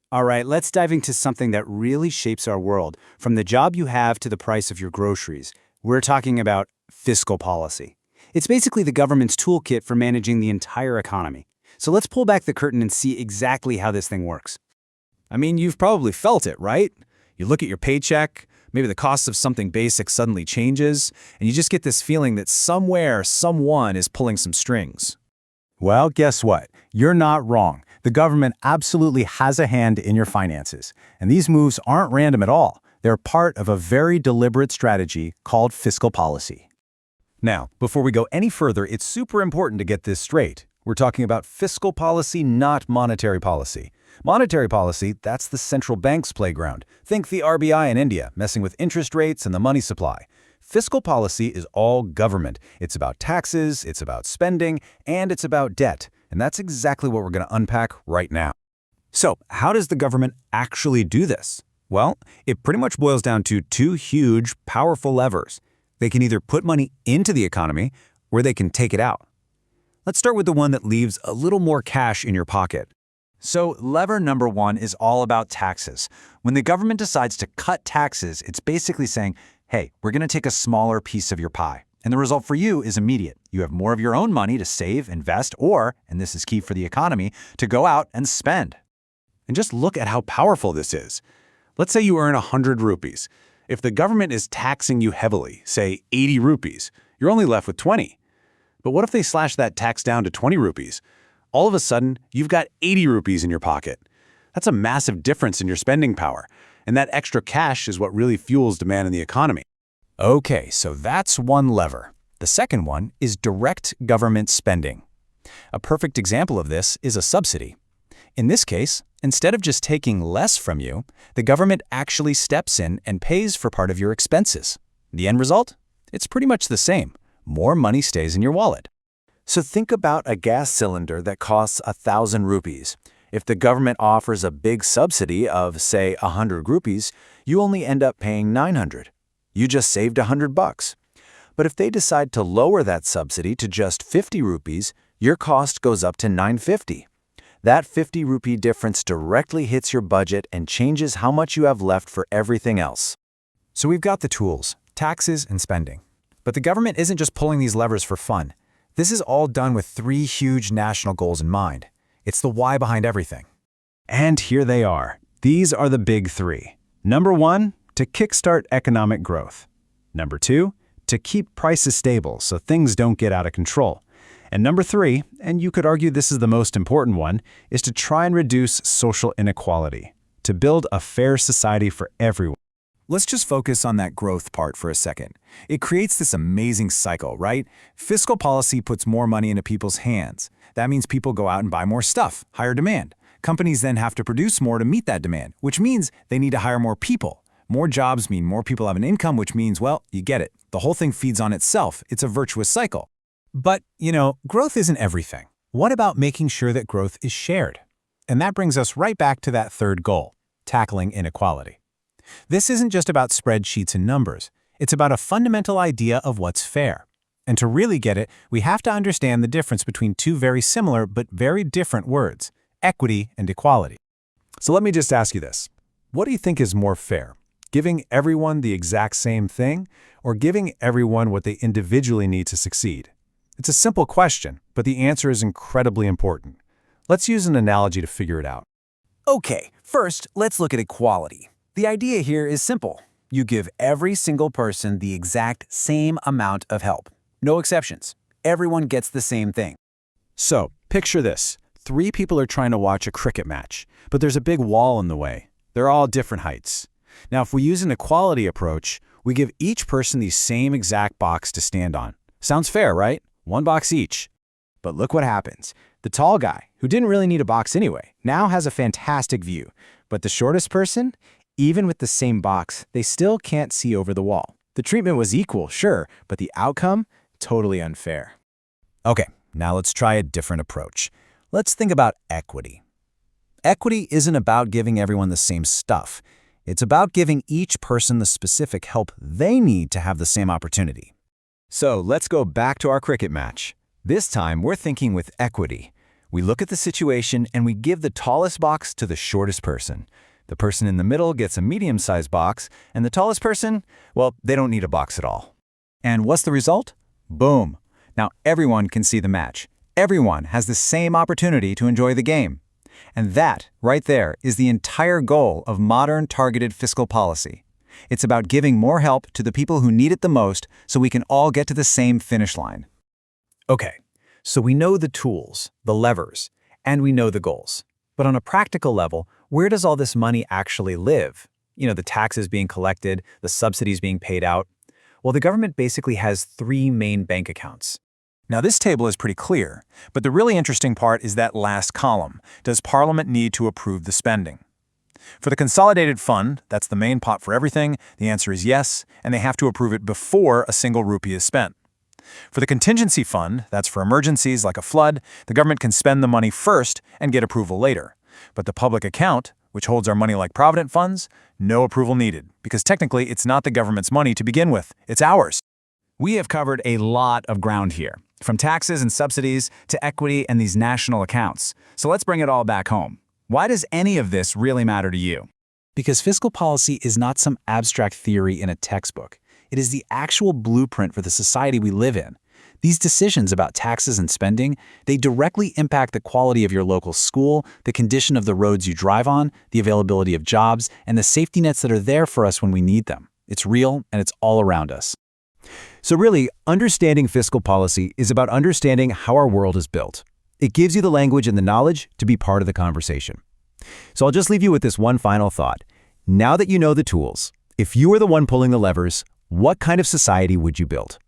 All right, let's dive into something that really shapes our world, from the job you have to the price of your groceries. We're talking about fiscal policy. It's basically the government's toolkit for managing the entire economy. So let's pull back the curtain and see exactly how this thing works. I mean, you've probably felt it, right? You look at your paycheck, maybe the cost of something basic suddenly changes, and you just get this feeling that somewhere, someone is pulling some strings. Well, guess what? You're not wrong. The government absolutely has a hand in your finances. And these moves aren't random at all. They're part of a very deliberate strategy called fiscal policy. Now, before we go any further, it's super important to get this straight. We're talking about fiscal policy, not monetary policy. Monetary policy, that's the central bank's playground. Think the RBI in India, messing with interest rates and the money supply. Fiscal policy is all government. It's about taxes, it's about spending, and it's about debt. And that's exactly what we're going to unpack right now. So, how does the government actually do this? Well, it pretty much boils down to two huge, powerful levers. They can either put money into the economy, or they can take it out. Let's start with the one that leaves a little more cash in your pocket. So lever number one is all about taxes. When the government decides to cut taxes, it's basically saying, hey, we're going to take a smaller piece of your pie. And the result for you is immediate. You have more of your own money to save, invest, or, and this is key for the economy, to go out and spend. And just look at how powerful this is. Let's say you earn 100 rupees. If the government is taxing you heavily, say 80 rupees, you're only left with 20. But what if they slash that tax down to 20 rupees? All of a sudden, you've got 80 rupees in your pocket. That's a massive difference in your spending power. And that extra cash is what really fuels demand in the economy. Okay, so that's one lever. The second one is direct government spending. A perfect example of this is a subsidy. In this case, instead of just taking less from you, the government actually steps in and pays for part of your expenses. The end result? It's pretty much the same. More money stays in your wallet. So think about a gas cylinder that costs 1,000 rupees. If the government offers a big subsidy of, say, 100 rupees, you only end up paying 900. You just saved $100. But if they decide to lower that subsidy to just 50 rupees, your cost goes up to 950. That 50 rupee difference directly hits your budget and changes how much you have left for everything else. So we've got the tools, taxes and spending. But the government isn't just pulling these levers for fun. This is all done with three huge national goals in mind. It's the why behind everything. And here they are. These are the big three. Number one, to kickstart economic growth. Number two, to keep prices stable so things don't get out of control. And number three, and you could argue this is the most important one, is to try and reduce social inequality, to build a fair society for everyone. Let's just focus on that growth part for a second. It creates this amazing cycle, right? Fiscal policy puts more money into people's hands. That means people go out and buy more stuff, higher demand. Companies then have to produce more to meet that demand, which means they need to hire more people. More jobs mean more people have an income, which means, well, you get it. The whole thing feeds on itself. It's a virtuous cycle. But, growth isn't everything. What about making sure that growth is shared? And that brings us right back to that third goal, tackling inequality. This isn't just about spreadsheets and numbers. It's about a fundamental idea of what's fair. And to really get it, we have to understand the difference between two very similar but very different words, equity and equality. So let me just ask you this. What do you think is more fair? Giving everyone the exact same thing, or giving everyone what they individually need to succeed? It's a simple question, but the answer is incredibly important. Let's use an analogy to figure it out. Okay, first, let's look at equality. The idea here is simple. You give every single person the exact same amount of help. No exceptions. Everyone gets the same thing. So, picture this. 3 people are trying to watch a cricket match, but there's a big wall in the way. They're all different heights. Now, if we use an equality approach, we give each person the same exact box to stand on. Sounds fair, right? 1 box each. But look what happens. The tall guy, who didn't really need a box anyway, now has a fantastic view. But the shortest person, even with the same box, they still can't see over the wall. The treatment was equal, sure, but the outcome, totally unfair. Okay, now let's try a different approach. Let's think about equity. Equity isn't about giving everyone the same stuff. It's about giving each person the specific help they need to have the same opportunity. So let's go back to our cricket match. This time, we're thinking with equity. We look at the situation and we give the tallest box to the shortest person. The person in the middle gets a medium-sized box, and the tallest person, well, they don't need a box at all. And what's the result? Boom. Now everyone can see the match. Everyone has the same opportunity to enjoy the game. And that, right there, is the entire goal of modern targeted fiscal policy. It's about giving more help to the people who need it the most so we can all get to the same finish line. Okay, so we know the tools, the levers, and we know the goals. But on a practical level, where does all this money actually live? The taxes being collected, the subsidies being paid out. Well, the government basically has 3 main bank accounts. Now, this table is pretty clear, but the really interesting part is that last column. Does Parliament need to approve the spending? For the consolidated fund, that's the main pot for everything, the answer is yes, and they have to approve it before a single rupee is spent. For the contingency fund, that's for emergencies like a flood, the government can spend the money first and get approval later. But the public account, which holds our money like provident funds, no approval needed, because technically it's not the government's money to begin with, it's ours. We have covered a lot of ground here, from taxes and subsidies to equity and these national accounts. So let's bring it all back home. Why does any of this really matter to you? Because fiscal policy is not some abstract theory in a textbook. It is the actual blueprint for the society we live in. These decisions about taxes and spending, they directly impact the quality of your local school, the condition of the roads you drive on, the availability of jobs, and the safety nets that are there for us when we need them. It's real and it's all around us. So really, understanding fiscal policy is about understanding how our world is built. It gives you the language and the knowledge to be part of the conversation. So I'll just leave you with this one final thought. Now that you know the tools, if you were the one pulling the levers, what kind of society would you build?